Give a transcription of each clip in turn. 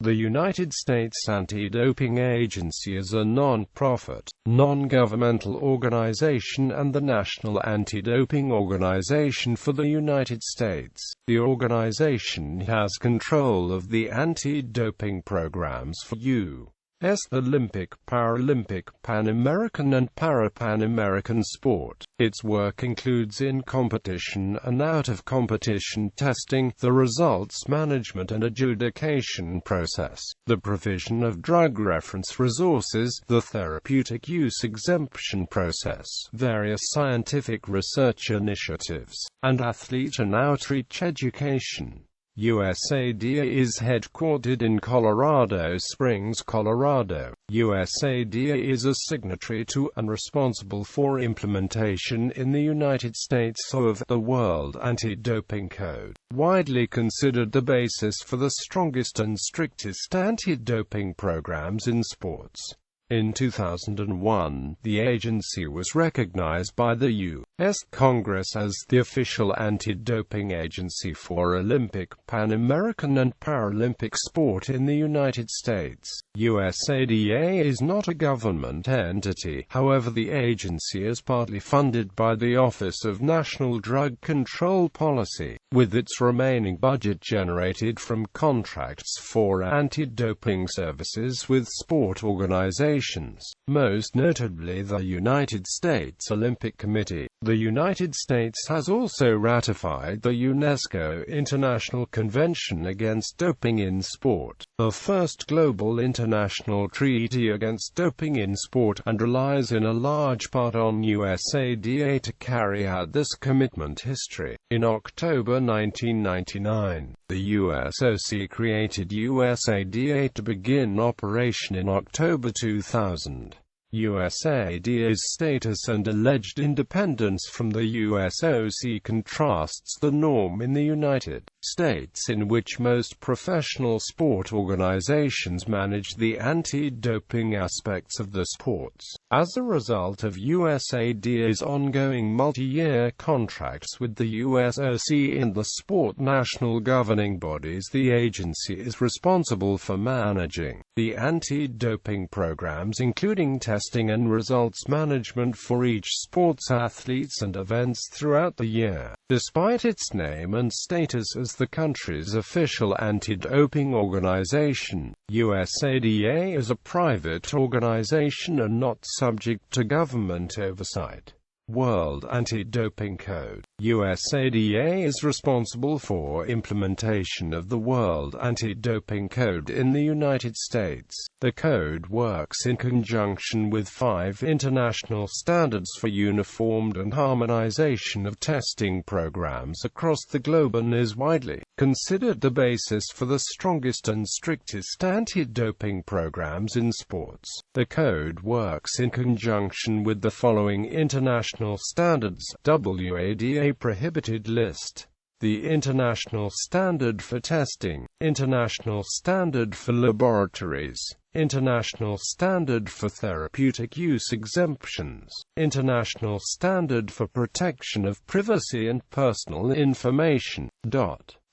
The United States Anti-Doping Agency is a non-profit, non-governmental organization and the national anti-doping organization for the United States. The organization has control of the anti-doping programs for U.S.Olympic, Paralympic, Pan American and ParaPan American sport. Its work includes in-competition and out-of-competition testing, the results management and adjudication process, the provision of drug reference resources, the therapeutic-use exemption process, various scientific research initiatives, and athlete and outreach education. U.S.A.The is headquartered in Colorado Springs, Colorado. U.S.A.The is a signatory to and responsible for implementation in the United States of the World Anti-Doping Code, widely considered the basis for the strongest and strictest anti-doping programs in sports. In 2001, the agency was recognized by the U.S. Congress as the official anti-doping agency for Olympic, Pan American and Paralympic sport in the United States. U.S.A.The is not a government entity, however the agency is partly funded by the Office of National Drug Control Policy, with its remaining budget generated from contracts for anti-doping services with sport organizations, most notably the United States Olympic Committee. The United States has also ratified the UNESCO International Convention Against Doping in Sport, the first global international treaty against doping in sport, and relies in a large part on U.S.A.The to carry out this commitment. History. In October 1999, the U.S.O.C. created U.S.A.The to begin operation in October 2000. U.S.A.The.'s status and alleged independence from the U.S.O.C. contrasts the norm in the United States, in which most professional sport organizations manage the anti-doping aspects of the sports. As a result of U.S.A.The.'s ongoing multi-year contracts with the U.S.O.C. and the sport national governing bodies, the agency is responsible for managing the anti-doping programs, including testing and results management for each sport's athletes and events throughout the year. Despite its name and status as the country's official anti-doping organization, U.S.A.The is a private organization and not subject to government oversight. World Anti-Doping Code. U.S.A.The is responsible for implementation of the World Anti-Doping Code in the United States. The code works in conjunction with 5 international standards for uniformed and harmonization of testing programs across the globe and is widely considered the basis for the strongest and strictest anti-doping programs in sports. The code works in conjunction with the following international standards: WADA Prohibited List, the International Standard for Testing, International Standard for Laboratories, International Standard for Therapeutic-Use Exemptions, International Standard for Protection of Privacy and Personal Information.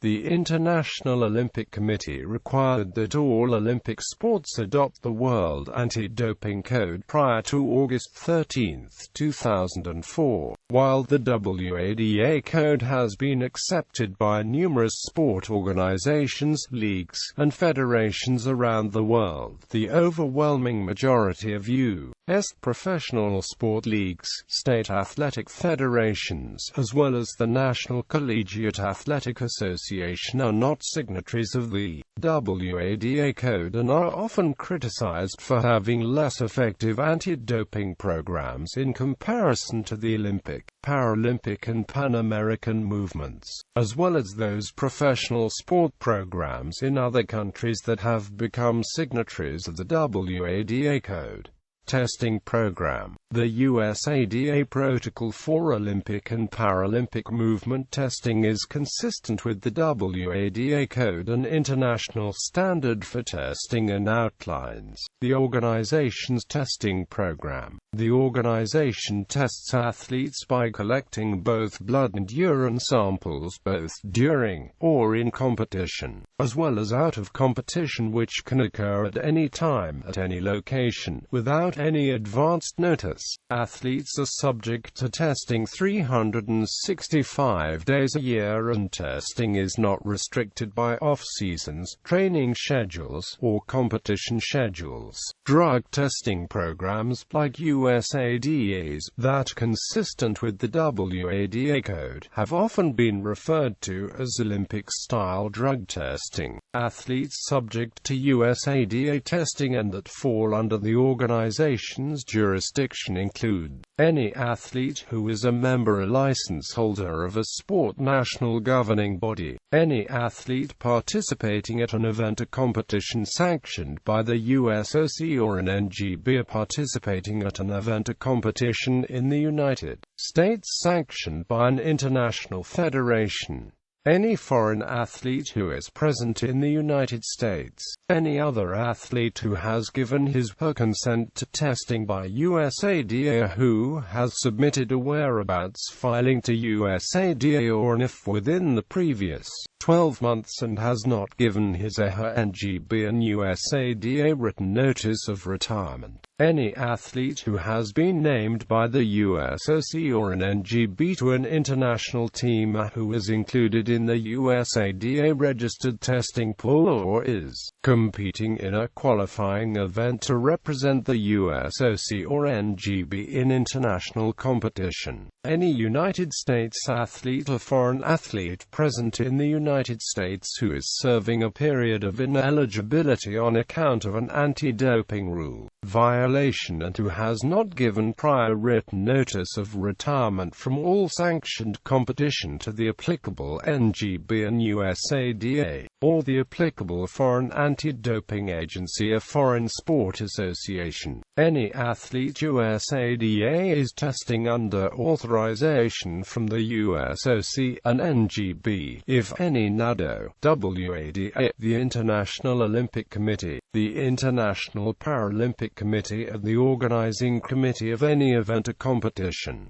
The International Olympic Committee required that all Olympic sports adopt the World Anti-Doping Code prior to August 13, 2004. While the WADA code has been accepted by numerous sport organizations, leagues, and federations around the world, the overwhelming majority of U.S. professional sport leagues, state athletic federations, as well as the National Collegiate Athletic Association are not signatories of the WADA code and are often criticized for having less effective anti-doping programs in comparison to the Olympic, Paralympic and Pan American movements, as well as those professional sport programs in other countries that have become signatories of the WADA code. Testing Program. The U.S.A.The Protocol for Olympic and Paralympic movement testing is consistent with the WADA code and international standard for testing and outlines the organization's testing program. The organization tests athletes by collecting both blood and urine samples both during or in competition. as well as out of competition, which can occur at any time, at any location, without any advanced notice. Athletes are subject to testing 365 days a year, and testing is not restricted by off-seasons, training schedules, or competition schedules. Drug testing programs, like U.S.A.'s, that consistent with the WADA code, have often been referred to as Olympic-style drug testing. Athletes subject to U.S.A.DA testing and that fall under the organization's jurisdiction include any athlete who is a member or license holder of a sport national governing body, any athlete participating at an event or competition sanctioned by the U.S.O.C. or an NGB, or participating at an event or competition in the United States sanctioned by an international federation, any foreign athlete who is present in the United States, any other athlete who has given his or her consent to testing by U.S.A.DA, who has submitted a whereabouts filing to U.S.A.DA, or if within the previous 12 months and has not given his or her NGB and U.S.A.DA written notice of retirement. Any athlete who has been named by the U.S.O.C. or an NGB to an international team who is included in the U.S.A.DA registered testing pool or is competing in a qualifying event to represent the U.S.O.C. or NGB in international competition. Any United States athlete or foreign athlete present in the United States who is serving a period of ineligibility on account of an anti-doping rule violation and who has not given prior written notice of retirement from all sanctioned competition to the applicable NGB and U.S.A.DA, or the applicable foreign anti-doping agency or foreign sport association. Any athlete U.S.A.DA is testing under authorization from the U.S.O.C. and NGB, if any NADO, WADA, the International Olympic Committee, the International Paralympic Committee and the organizing committee of any event or competition.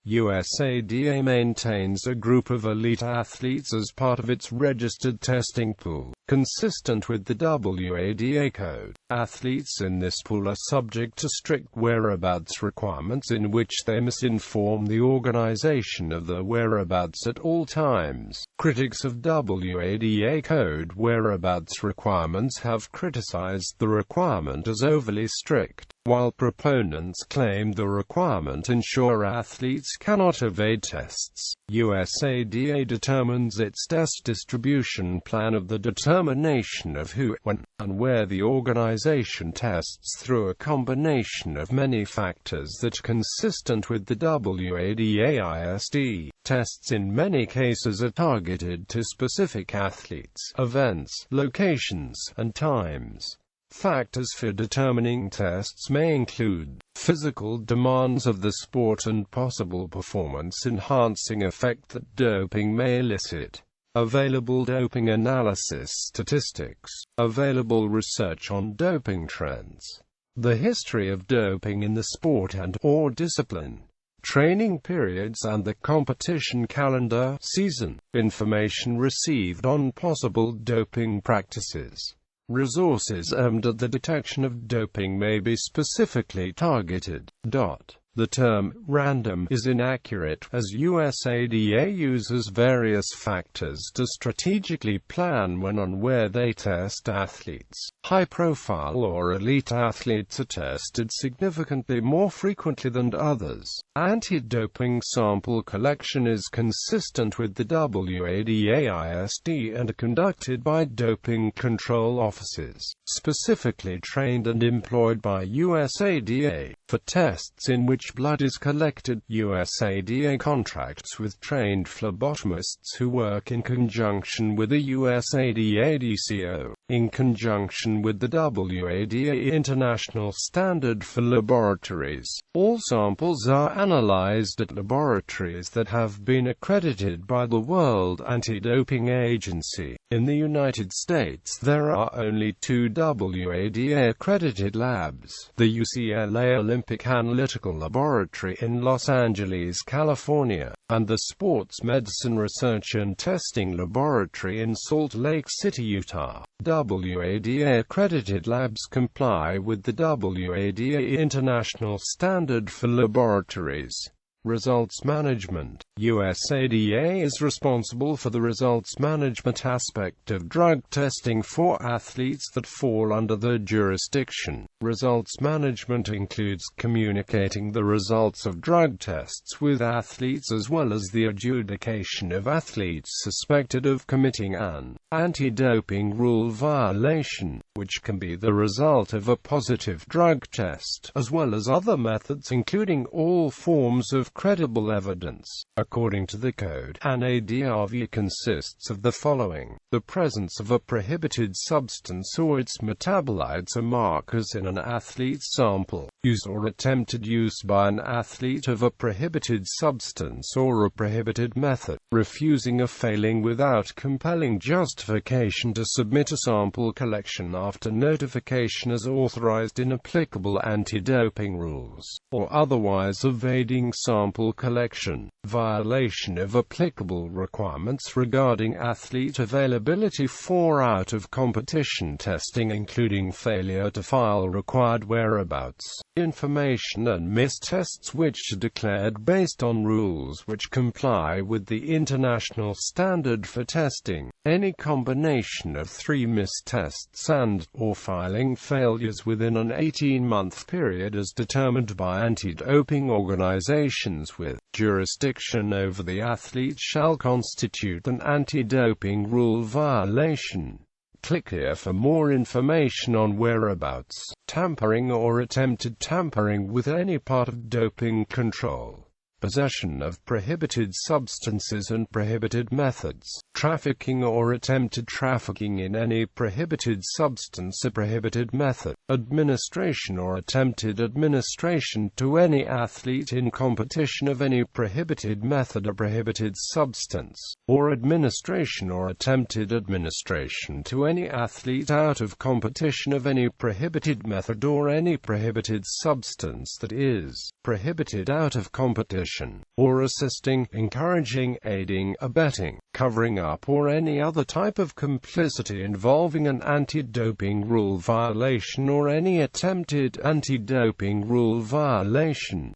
U.S.A.DA maintains a group of elite athletes as part of its registered testing pool, consistent with the WADA code. Athletes in this pool are subject to strict whereabouts requirements in which they must inform the organization of their whereabouts at all times. Critics of WADA code whereabouts requirements have criticized the requirement as overly strict, while proponents claim the requirement ensure athletes cannot evade tests. U.S.A.DA determines its test distribution plan of the determination of who, when, and where the organization tests through a combination of many factors that are consistent with the WADA-ISD. Tests in many cases are targeted to specific athletes, events, locations, and times. Factors for determining tests may include physical demands of the sport and possible performance-enhancing effect that doping may elicit, available doping analysis statistics, available research on doping trends, the history of doping in the sport and/or discipline, training periods and the competition calendar, season, information received on possible doping practices. Resources aimed at the detection of doping may be specifically targeted. The term random is inaccurate, as U.S.A.DA uses various factors to strategically plan when and where they test athletes. High-profile or elite athletes are tested significantly more frequently than others. Anti-doping sample collection is consistent with the WADA-ISD and conducted by doping control officers, specifically trained and employed by U.S.A.DA. For tests in which blood is collected, U.S.A.DA contracts with trained phlebotomists who work in conjunction with the U.S.A.DA DCO, in conjunction with the WADA International Standard for Laboratories. All samples are analyzed at laboratories that have been accredited by the World Anti-Doping Agency. In the United States, there are only 2 WADA accredited labs: the UCLA U.S.Olympic Analytical Laboratory in Los Angeles, California, and the Sports Medicine Research and Testing Laboratory in Salt Lake City, Utah. WADA-accredited labs comply with the WADA International Standard for Laboratories. Results management. USADA is responsible for the results management aspect of drug testing for athletes that fall under the jurisdiction. Results management includes communicating the results of drug tests with athletes as well as the adjudication of athletes suspected of committing an anti-doping rule violation, which can be the result of a positive drug test, as well as other methods including all forms of credible evidence. According to the code, an ADRV consists of the following: the presence of a prohibited substance or its metabolites or markers in an athlete's sample, use or attempted use by an athlete of a prohibited substance or a prohibited method, refusing or failing without compelling justification to submit a sample collection after notification as authorized in applicable anti-doping rules, or otherwise evading sample collection, violation of applicable requirements regarding athlete availability for out-of-competition testing including failure to file required whereabouts information and missed tests which are declared based on rules which comply with the international standard for testing, any combination of 3 missed tests and/or filing failures within an 18-month period as determined by anti-doping organizations with jurisdiction over the athlete shall constitute an anti-doping rule violation. Click here for more information on whereabouts, tampering or attempted tampering with any part of doping control, possession of prohibited substances and prohibited methods, trafficking or attempted trafficking in any prohibited substance or prohibited method, administration or attempted administration to any athlete in competition of any prohibited method or prohibited substance, or administration or attempted administration to any athlete out of competition of any prohibited method or any prohibited substance that is prohibited out of competition, or assisting, encouraging, aiding, abetting, covering up or any other type of complicity involving an anti-doping rule violation or any attempted anti-doping rule violation.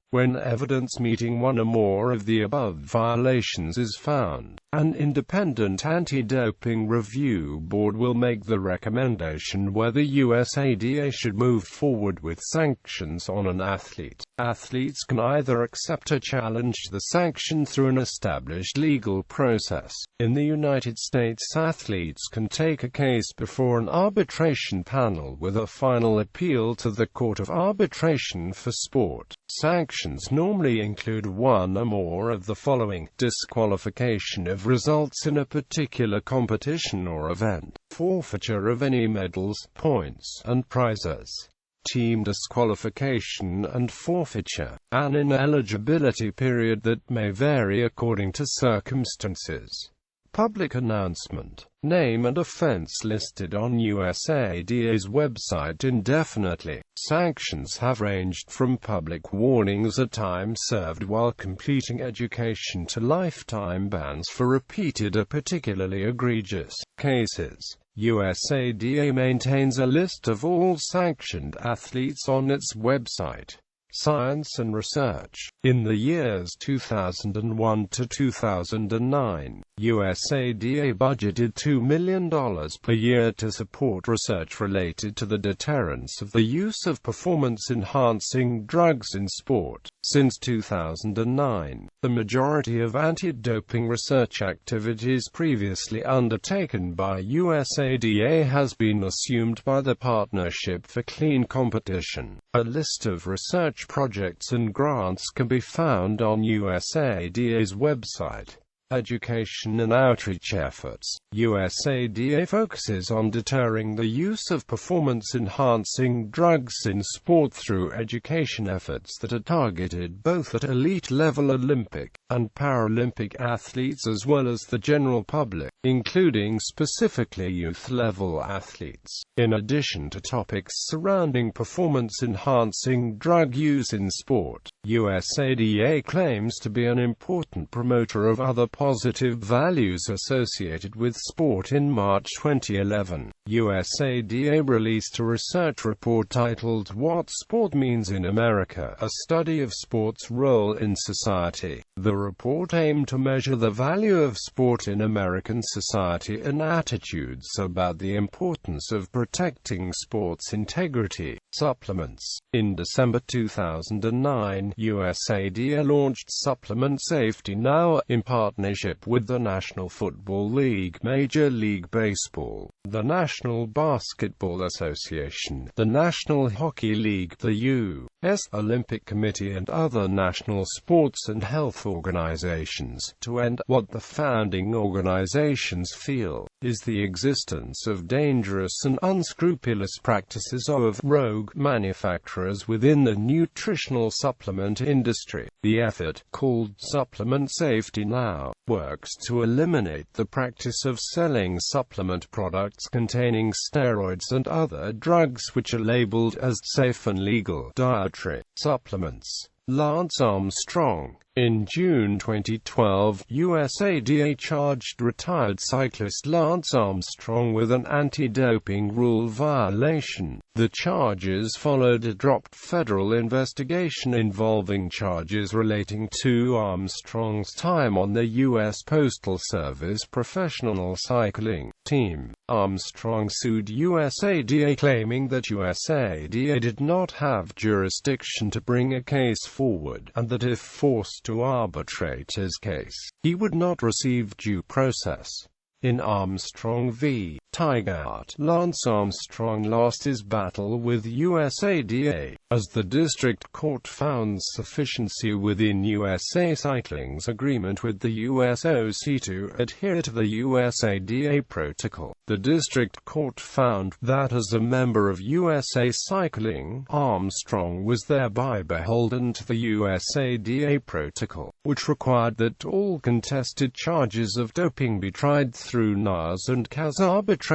When evidence meeting one or more of the above violations is found, an independent anti-doping review board will make the recommendation whether USADA should move forward with sanctions on an athlete. Athletes can either accept or challenge the sanction through an established legal process. In the United States, athletes can take a case before an arbitration panel with a final appeal to the Court of Arbitration for Sport. Sanctions normally include one or more of the following: disqualification of results in a particular competition or event, forfeiture of any medals, points, and prizes, team disqualification and forfeiture, an ineligibility period that may vary according to circumstances. Public announcement. Name and offense listed on USADA's website indefinitely. Sanctions have ranged from public warnings or time served while completing education to lifetime bans for repeated or particularly egregious cases. USADA maintains a list of all sanctioned athletes on its website. Science and research. In the years 2001 to 2009, USADA budgeted $2 million per year to support research related to the deterrence of the use of performance-enhancing drugs in sport. Since 2009, the majority of anti-doping research activities previously undertaken by USADA has been assumed by the Partnership for Clean Competition. A list of research projects and grants can be found on USADA's website. education and outreach efforts. U.S.A.DA focuses on deterring the use of performance-enhancing drugs in sport through education efforts that are targeted both at elite-level Olympic and Paralympic athletes as well as the general public, including specifically youth-level athletes. In addition to topics surrounding performance-enhancing drug use in sport, U.S.A.DA claims to be an important promoter of other positive values associated with sport. In March 2011, U.S.A.DA released a research report titled "What Sport Means in America: A Study of Sport's Role in Society." The report aimed to measure the value of sport in American society and attitudes about the importance of protecting sports integrity. Supplements. In December 2009, U.S.A.DA launched Supplement Safety Now, in partnership with the National Football League, Major League Baseball, the National Basketball Association, the National Hockey League, the U.S.Olympic Committee and other national sports and health organizations, to end what the founding organizations feel is the existence of dangerous and unscrupulous practices of rogue manufacturers within the nutritional supplement industry. The effort, called Supplement Safety Now, works to eliminate the practice of selling supplement products containing steroids and other drugs which are labeled as safe and legal dietary supplements. Lance Armstrong. In June 2012, U.S.A.DA charged retired cyclist Lance Armstrong with an anti-doping rule violation. The charges followed a dropped federal investigation involving charges relating to Armstrong's time on the U.S. Postal Service professional cycling team. Armstrong sued U.S.A.DA claiming that U.S.A.DA did not have jurisdiction to bring a case forward, and that if forced to arbitrate his case, he would not receive due process. In Armstrong v. Tigard, Lance Armstrong lost his battle with U.S.A.DA, as the district court found sufficiency within USA Cycling's agreement with the U.S.O.C. to adhere to the U.S.A.DA protocol. The district court found that as a member of USA Cycling, Armstrong was thereby beholden to the USA.DA protocol, which required that all contested charges of doping be tried through NAS and CAS arbitration.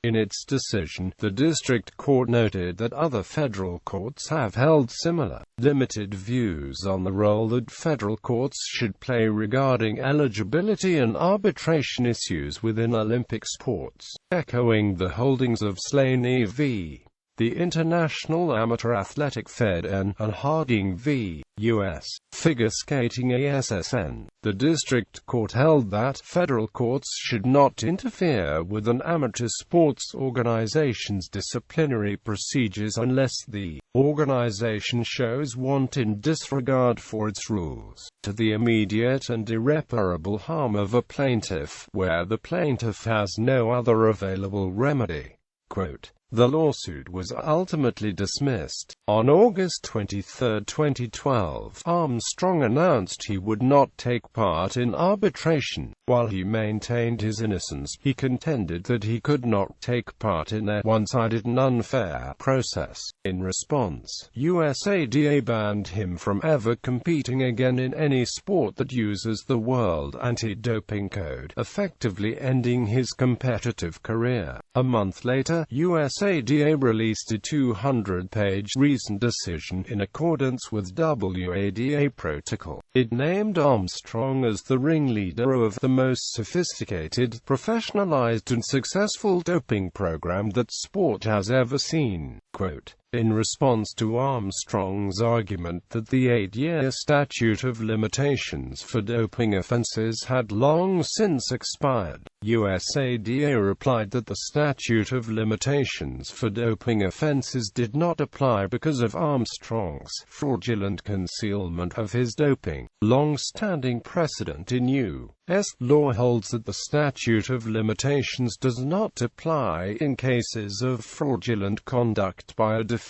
In its decision, the district court noted that other federal courts have held similar, limited views on the role that federal courts should play regarding eligibility and arbitration issues within Olympic sports, echoing the holdings of Slaney v. the International Amateur Athletic Fed and Harding v. U.S. Figure Skating ASSN. The district court held that federal courts should not interfere with an amateur sports organization's disciplinary procedures unless the organization shows wanton disregard for its rules, to the immediate and irreparable harm of a plaintiff, where the plaintiff has no other available remedy. Quote, the lawsuit was ultimately dismissed. On August 23, 2012, Armstrong announced he would not take part in arbitration. While he maintained his innocence, he contended that he could not take part in a one-sided and unfair process. In response, USA.DA banned him from ever competing again in any sport that uses the World Anti-Doping Code, effectively ending his competitive career. A month later, USA.DA released a 200-page reasoned decision in accordance with WADA protocol. It named Armstrong as the ringleader of the most sophisticated, professionalized and successful doping program that sport has ever seen. Quote, in response to Armstrong's argument that the 8-year statute of limitations for doping offenses had long since expired, USA.DA replied that the statute of limitations for doping offenses did not apply because of Armstrong's fraudulent concealment of his doping. Long-standing precedent in U.S. law holds that the statute of limitations does not apply in cases of fraudulent conduct by a defendant.